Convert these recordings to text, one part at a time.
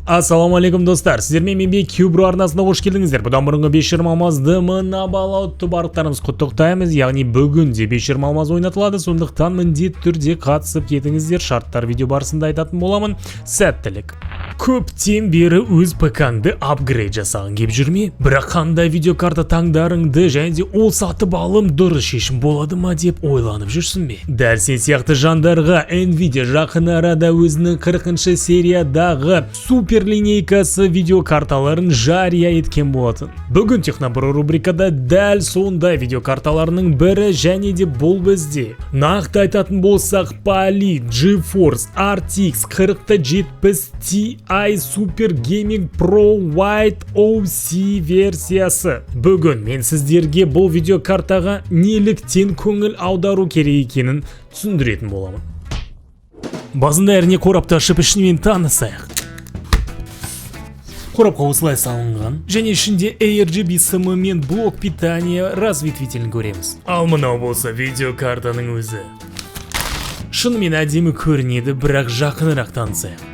Ассалаумалейкум достар, сіздермен менбе Кубро арнасына қош келдіңіздер. Бұдан бұрынғы 520 алмазды мына балауытты барлықтарымыз құттықтаймыз. Яғни бүгінде 520 алмаз ойнатылады, сондықтан міндетті түрде қатысып кетіңіздер. Шарттар видео барысында айтатын боламын. Сәттілік. Көптен бері өз ПК-ңды апгрейд жасағың кеп жүрме? Бірақ қандай видеокарта таңдарыңды және де ол сатып алым дұрыс шешім болады ма деп ойланып жүрсің бе? Дәл сен сияқты жандарға Nvidia жақын арада өзінің 40-шы сериядағы супер линейкасы видеокарталарын жария еткен болатын. Бүгін Технобро рубрикада дәл сондай видеокарталарының бірі және де бұл бізде. Нақты айтатын болсақ, Poly GeForce RTX 4070 Ti Super Gaming Pro White OC версиясы. Бүгін мен сіздерге бұл видеокартаға неліктен көңіл аудару керек екенін түсіндіретін боламын. Басында әрине қорапты ашып ішінен танысайық. Қорапқа осылай салынған және ішінде RGB сымы мен блок питания разветвителін көреміз. Ал мынау болса видеокартаның өзі. Шынымен әдемі көрінеді, бірақ жақынырақ танысайық.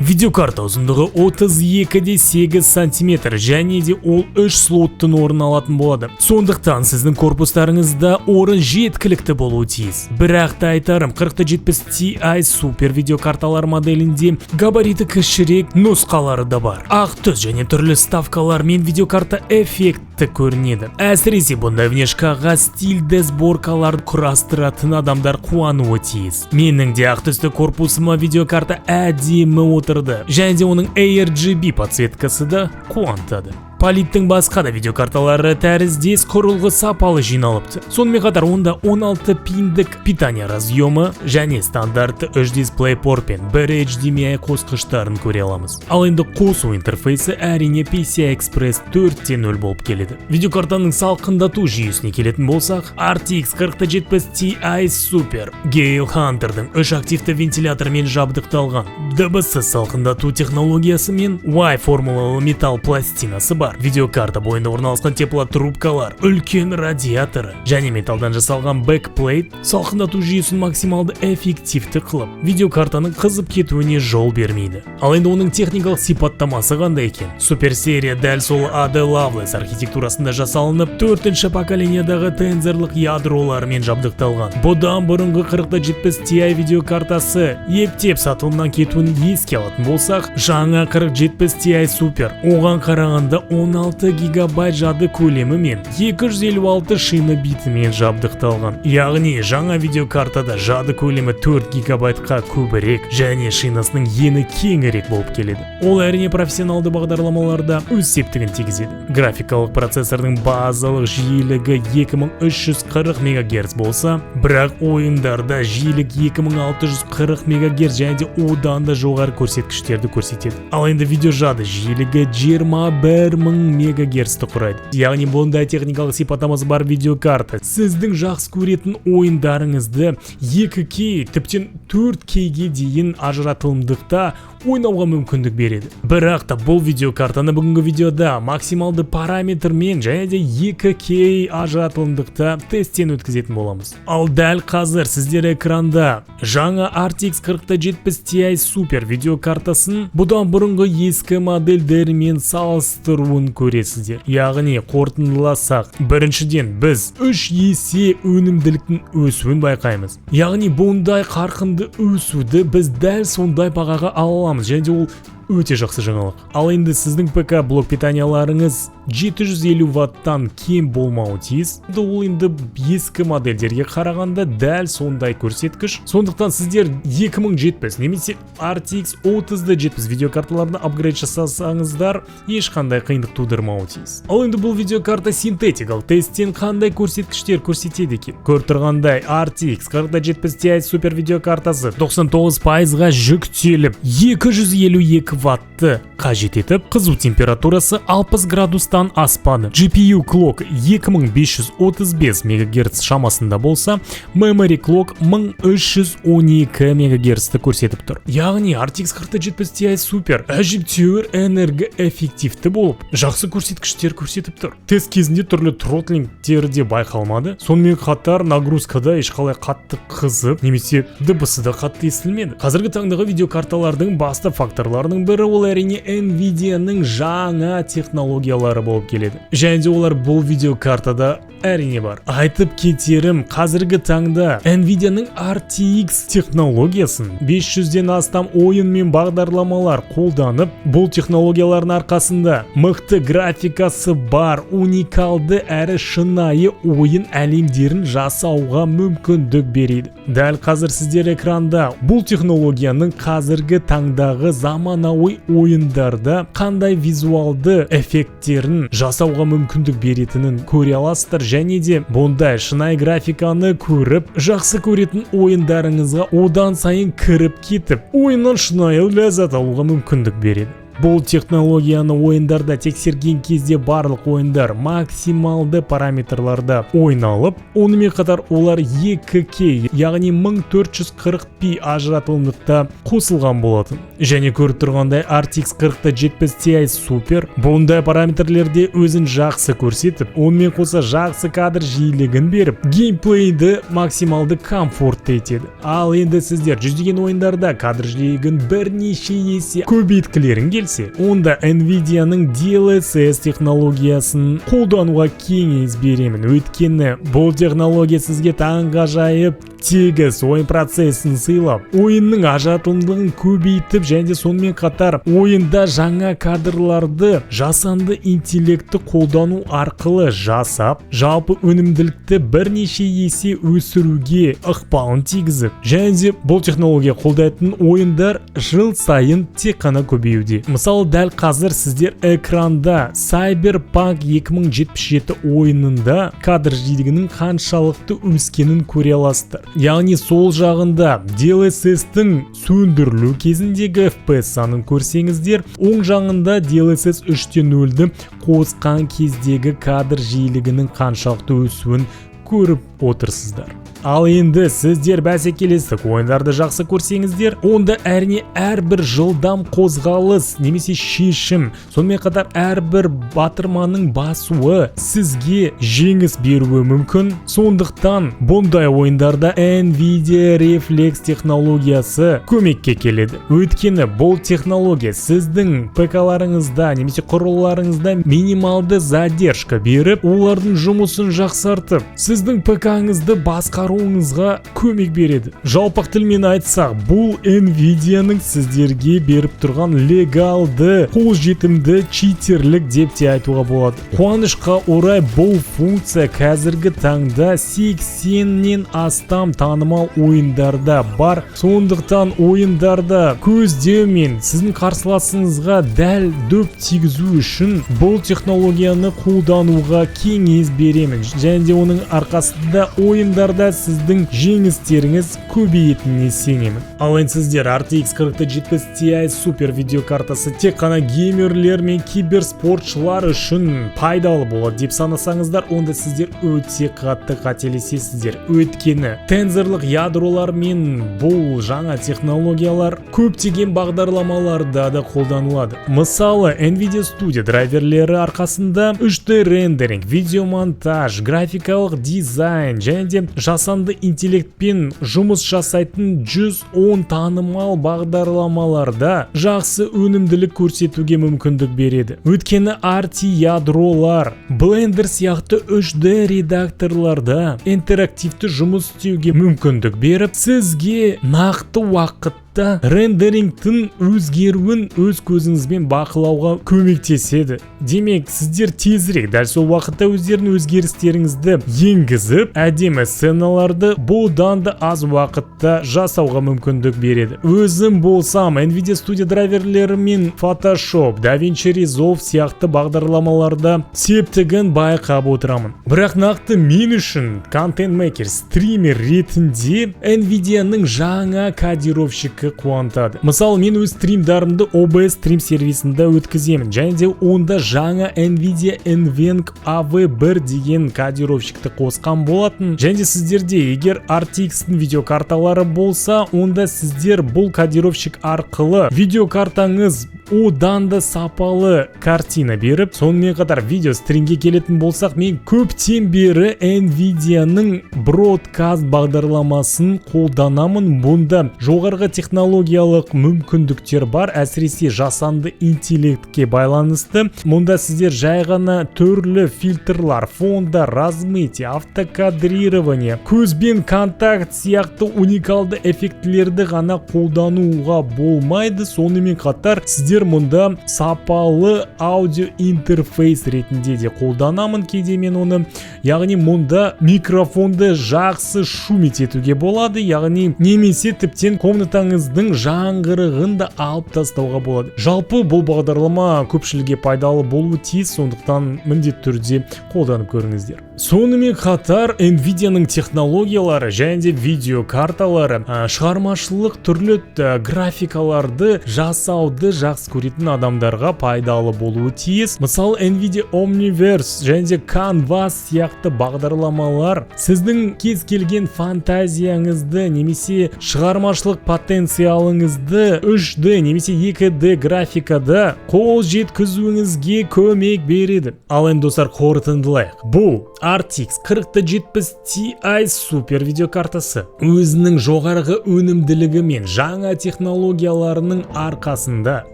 Видеокарта ұзындығы 32,8 см және де ол 3 слоттың орын алатын болады. Сондықтан сіздің корпустарыңызда орын жеткілікті болуы тиіс. Бірақ та айтарым, 4070 Ti супер видеокарталар моделінде габариті кішірек нұсқалары да бар. Ақ түс және түрлі ставкалар мен видеокарта эффекті көрінеді. Әсіресе бұндай внешкаға стильді сборкаларды құрастыратын адамдар қуануы тиіс. Менің де ақ түсті корпусыма видеокарта әдемі және де оның RGB подсветкасы да қуантады. Политтің басқа да видеокарталары тәріздес құрылғы сапалы жиналыпты. Сонымен қатар онда 16 пиндік питания разъемы және стандартты 3 DisplayPort пен 1 HDMI қосқыштарын көре аламыз. Ал енді қосу интерфейсі әрине PCI Express 4.0 болып келеді. Видеокартаның салқындату жүйесіне келетін болсақ, RTX 4070 Ti Super Gale Hunter'дың 3 активті вентилятормен жабдықталған. Дыбыссыз салқындату технологиясы мен Y формулалы металл пластинасы бар. Видеокарта бойында орналасқан теплотрубкалар, үлкен радиаторы және металдан жасалған бэкплейт салқындату жүйесін максималды эффективті қылып, видеокартаның қызып кетуіне жол бермейді. Ал енді оның техникалық сипаттамасы қандай екен? Супер серия дәл сол AD Lovelace архитектурасында жасалынып, 4-ші поколениядағы тензорлық ядроларымен жабдықталған. Бұдан бұрынғы 4070 Ti видеокартасы ептеп сатылымнан кетуін еске алатын болсақ, жаңа 4070 Ti Super оған қарағанда 16 гигабайт жады көлемі мен 256 шина битімен жабдықталған. Яғни жаңа видеокартада жады көлемі 4 гигабайтқа көбірек және шинасының ені кеңірек болып келеді. Ол әрине профессионалды бағдарламаларда өз септігін тигізеді. Графикалық процессордың базалық жиілігі 2340 МГц болса, бірақ ойындарда жиілік 2640 МГц және де одан да жоғары көрсеткіштерді көрсетеді. Ал енді видео жады жиілігі 21 мегагерцті құрайды. Яғни бұндай техникалық сипаттамасы бар видеокарта сіздің жақсы көретін ойындарыңызды 2К тіптен 4Кге дейін ажыратылымдықта ойнауға мүмкіндік береді. Бірақ та бұл видеокартаны бүгінгі видеода максималды параметрмен және де 2К ажыратылымдықта тесттен өткізетін боламыз. Ал дәл қазір сіздер экранда жаңа RTX 4070 Ti Super видеокартасын бұдан бұрынғы ескі модельдермен салыстыруын көресіздер. Яғни қорытындыласақ, біріншіден біз 3 есе өнімділіктің өсуін байқаймыз. Яғни бұндай қарқынды өсуді біз дәл сондай бағаға ала аламыз және де ол өте жақсы жаңалық. Ал енді сіздің ПК блок питанияларыңыз 750 ваттан кем болмауы тиіс. Ол енді ескі модельдерге қарағанда дәл сондай көрсеткіш. Сондықтан сіздер 2070 немесе RTX 3070 видеокарталарына апгрейд жасасаңыздар, ешқандай қиындық тудырмауы тиіс. Ал енді бұл видеокарта синтетикалық тесттен қандай көрсеткіштер көрсетеді екен? Көріп тұрғандай RTX 4070 Ti Super видеокартасы 99%-ға жүктеліп 252 ватты қажет етіп, қызу температурасы 60 градустан аспады. GPU Clock 2535 МГц шамасында болса, Memory Clock 1312 МГц-ті көрсетіп тұр. Яғни RTX 4070 Ti Super әжептәуір энергоэффективті болып, жақсы көрсеткіштер көрсетіп тұр. Тест кезінде түрлі тротлингтері де байқалмады. Сонымен қатар нагрузкада ешқалай қатты қызып, немесе дыбысы да қатты естілмеді. Қазіргі таңдағы видеокарталардың басты факторларының бірі ол әрине Nvidia-ның жаңа технологиялары болып келеді. Және де олар бұл видеокартада әрине бар. Айтып кетерім, қазіргі таңда Nvidia-ның RTX технологиясын 500-ден астам ойын мен бағдарламалар қолданып, бұл технологиялардың арқасында мықты графикасы бар, уникалды әрі шынайы ойын әлемдерін жасауға мүмкіндік береді. Дәл қазір сіздер экранда бұл технологияның қазіргі таңдағы заманауи ойындарда қандай визуалды эффекттерін жасауға мүмкіндік беретінін көре аласыздар. Және де бұндай шынайы графиканы көріп, жақсы көретін ойындарыңызға одан сайын кіріп кетіп, ойыннан шынайы ләззат алуға мүмкіндік береді. Бұл технологияны ойындарда тексерген кезде барлық ойындар максималды параметрларда ойналып, онымен қатар олар 2K, яғни 1440p ажыратылымдықта қосылған болатын. Және көріп тұрғандай RTX 4070 Ti Super бұндай параметрлерде өзін жақсы көрсетіп, онымен қоса жақсы кадр жиілігін беріп, геймплейді максималды комфортты етеді. Ал енді сіздер жүздеген ойындарда кадр жиілігін бірнеше есе көбейткілерін келсе, онда Nvidia-ның DLSS технологиясын қолдануға кеңес беремін. Өйткені бұл технология сізге таңғажайып тегіс ойын процесін сыйлап, ойынның ажыратымдылығын көбейтіп, және сонымен қатар ойында жаңа кадрларды жасанды интеллекті қолдану арқылы жасап, жалпы өнімділікті бірнеше есе өсіруге ықпалын тигізіп, және де бұл технология қолдайтын ойындар жыл сайын тек қана көбеюде. Мысалы, дәл қазір сіздер экранда Cyberpunk 2077 ойынында кадр жиілігінің қаншалықты өскенін көре аласыздар. Яғни сол жағында DLSS-тің сөндірілу кезіндегі FPS санын көрсеңіздер, оң жағында DLSS 3.0-ді қосқан кездегі кадр жиілігінің қаншалықты өсуін көріп отырсыздар. Ал енді сіздер бәсекелестік ойындарды жақсы көрсеңіздер, онда әрине әрбір жылдам қозғалыс немесе шешім, сонымен қатар әрбір батырманың басуы сізге жеңіс беруі мүмкін. Сондықтан бұндай ойындарда Nvidia Reflex технологиясы көмекке келеді. Өйткені бұл технология сіздің ПК-ларыңызда немесе құрылғыларыңызда минималды задержка беріп, олардың жұмысын жақсартып, сіздің ПК-ңызды басқаруыңызға көмек береді. Жалпақ тілмен айтсақ, бұл Nvidia-ның сіздерге беріп тұрған легалды, қолжетімді читерлік деп те айтуға болады. Қуанышқа орай бұл функция қазіргі таңда 80-нен астам танымал ойындарда бар. Сондықтан ойындарда көздеу мен сіздің қарсыласыңызға дәл дөп тигізу үшін бұл технологияны қолдануға кеңес беремін. Және де оның арқасында ойындарда сіздің жеңістеріңіз көбейетініне сенемін. Ал енді сіздер RTX 4070 Ti Super видеокартасы тек қана геймерлер мен киберспортшылар үшін пайдалы болады деп санасаңыздар, онда сіздер өте қатты қателесесіздер. Өйткені тензорлық ядролар мен бұл жаңа технологиялар көптеген бағдарламаларда да қолданылады. Мысалы, Nvidia Studio драйверлері арқасында 3D рендеринг, видеомонтаж, графикалық дизайн және де жасанды интеллектпен жұмыс жасайтын 110 танымал бағдарламаларда жақсы өнімділік көрсетуге мүмкіндік береді. Өйткені RT ядролар Blender сияқты 3D редакторларда интерактивті жұмыс істеуге мүмкіндік беріп, сізге нақты уақытта рендерингтің өзгеруін өз көзіңізбен бақылауға көмектеседі. Демек, сіздер тезірек дәл сол уақытта өздерінің өзгерістеріңізді енгізіп, әдемі сценаларды бұдан да аз уақытта жасауға мүмкіндік береді. Өзім болсам Nvidia Studio драйверлері мен Photoshop, DaVinci Resolve сияқты бағдарламаларда септігін байқап отырамын. Бірақ нақты мен үшін контент-мейкер, стример ретінде Nvidia-ның жаңа кодировщик қуантады. Мысалы, мен өз стримдарымды OBS стрим сервисінде өткіземін, және де онда жаңа Nvidia NVENC AV1 деген кодировщикті қосқан болатын. Және де сіздерде егер RTX-тің видеокарталары болса, онда сіздер бұл кодировщик арқылы видеокартаңыз одан да сапалы картина беріп, сонымен қатар видео стримге келетін болсақ, мен көптен бері Nvidia-ның Broadcast бағдарламасын қолданамын. Бұнда жоғарғы технологиялық мүмкіндіктер бар, әсіресе жасанды интеллектке байланысты. Мұнда сіздер жай ғана түрлі фильтрлар, фонда, размытие, автокадрирование, көзбен контакт сияқты уникалды эффектілерді ғана қолдануға болмайды. Сонымен қатар сіздер мұнда сапалы аудио интерфейс ретінде де қолданамын кейде мен оны. Яғни мұнда микрофонды жақсы шум етуге болады, яғни немесе тіптен комнатаңыздың жаңғырығын да алып тастауға болады. Жалпы бұл бағдарлама көпшілікке пайдалы болуы тиіс, сондықтан міндетті түрде қолданып көріңіздер. Сонымен қатар Nvidia-ның технологиялары және де видео карталары шығармашылық түрлі графикаларды жасауды жақсы көретін адамдарға пайдалы болуы тиіс. Мысалы Nvidia Omniverse және де Canvas сияқты бағдарламалар сіздің кез келген фантазияңызды немесе шығармашылық потенциалыңызды 3D немесе 2D графикада қол жеткізуіңізге көмек береді. Ал енді достар, қорытындылайық. Бұл RTX 4070 Ti супер видеокартасы өзінің жоғарғы өнімділігі мен жаңа технологияларының арқасында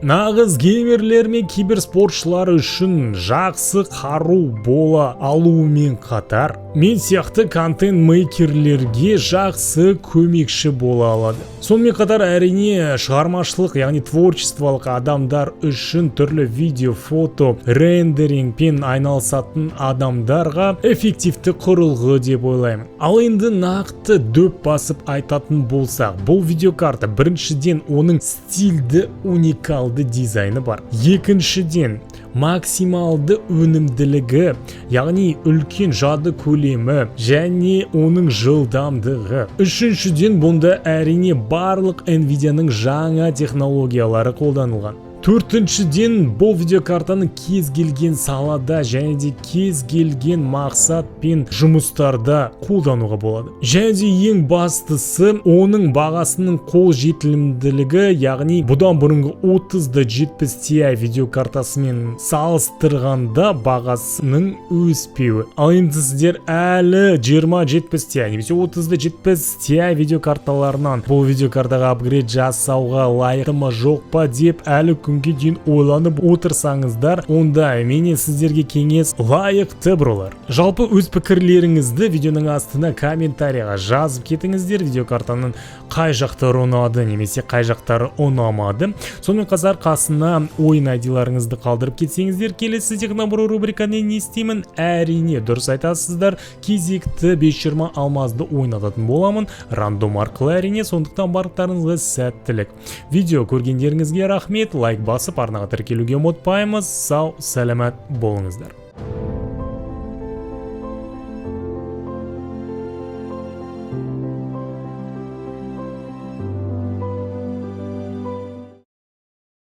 нағыз геймерлер мен киберспортшылар үшін жақсы қару бола алуымен қатар, мен сияқты контент-мейкерлерге жақсы көмекші бола алады. Сонымен қатар әрине шығармашылық, яғни творчестволық адамдар үшін түрлі видео, фото, рендерингпен айналысатын адамдарға эффективті құрылғы деп ойлаймын. Ал енді нақты дөп басып айтатын болсақ, бұл видеокарта біріншіден оның стильді уникалды дизайны бар. Екіншіден максималды өнімділігі, яғни үлкен жады көлемі және оның жылдамдығы. Үшіншіден бұнда әрине барлық Nvidia-ның жаңа технологиялары қолданылған. Төртіншіден бұл видеокартаны кез келген салада және де кез келген мақсат пен жұмыстарда қолдануға болады. Және де ең бастысы оның бағасының қол жетілімділігі, яғни бұдан бұрынғы 3070 Ti видеокартасымен салыстырғанда бағасының өспеуі. Ал енді сіздер әлі 2070 Ti немесе 3070 Ti видеокарталарынан бұл видеокартаға апгрейд жасауға лайықты ма жоқ па деп әлі күнге дейін ойланып отырсаңыздар, онда менен сіздерге кеңес лайықты бұролар. Жалпы өз пікірлеріңізді видеоның астына комментарияға жазып кетіңіздер. Видеокартаның қай жақтары ұнады немесе қай жақтары ұнамады. Сонымен қатар қасына ойын айдиларыңызды қалдырып кетсеңіздер, келесі технобро рубриканы не істеймін? Әрине дұрыс айтасыздар, кезекті 520 алмазды ойнататын боламын, рандом арқылы әрине, сондықтан барлықтарыңызға сәттілік. Видео көргендеріңізге рахмет, лайк басып арнаға тіркелуге ұмытпаймыз. Сау, сәлемет болыңыздар.